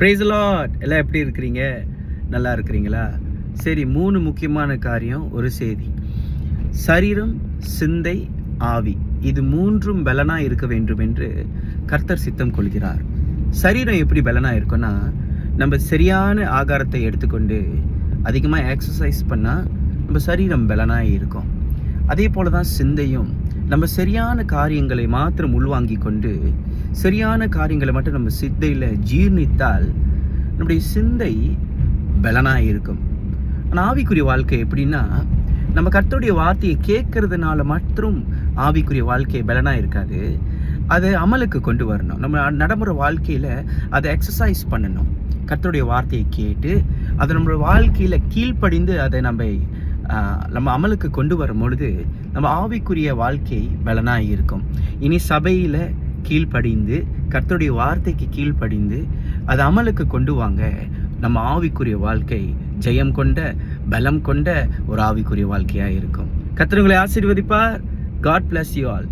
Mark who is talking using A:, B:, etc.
A: Price Lord. எல்லாம் எப்படி இருக்கிறீங்க? நல்லா இருக்கிறீங்களா? சரி, 3 முக்கியமான காரியம், ஒரு செய்தி. சரீரம், சிந்தை, ஆவி, இது 3ம் பலனா இருக்க வேண்டும் என்று கர்த்தர் சித்தம் கொள்கிறார். சரீரம் எப்படி பலனா இருக்குன்னா, நம்ம சரியான ஆகாரத்தை எடுத்துக்கொண்டு அதிகமாக எக்ஸசைஸ் பண்ணால் நம்ம சரீரம் பலனா இருக்கும். அதே போல தான் சிந்தையும். நம்ம சரியான காரியங்களை மாத்திரம் உள்வாங்கி கொண்டு சரியான காரியங்களை மட்டும் நம்ம சிந்தையில் ஜீர்ணித்தால் நம்முடைய சிந்தை பலனாக இருக்கும். ஆனால் ஆவிக்குரிய வாழ்க்கை எப்படின்னா, நம்ம கர்த்தருடைய வார்த்தையை கேட்கறதுனால மட்டும் ஆவிக்குரிய வாழ்க்கை பலனாக இருக்காது. அதை அமலுக்கு கொண்டு வரணும். நம்ம நடைமுறை வாழ்க்கையில் அதை எக்ஸசைஸ் பண்ணணும். கர்த்தருடைய வார்த்தையை கேட்டு அதை நம்மளோட வாழ்க்கையில் கீழ்ப்படிந்து அதை நம்ம அமலுக்கு கொண்டு வரும் பொழுது நம்ம ஆவிக்குரிய வாழ்க்கை பலனாக இருக்கும். இனி சபையில் கீழ்ப்படிந்து கர்த்தருடைய வார்த்தைக்கு கீழ்ப்படிந்து அதை அமலுக்கு கொண்டு வாங்க. நம்ம ஆவிக்குரிய வாழ்க்கை ஜெயம் கொண்ட பலம் கொண்ட ஒரு ஆவிக்குரிய வாழ்க்கையாக இருக்கும். கர்த்தர் உங்களை ஆசீர்வதிப்பார். God bless you all.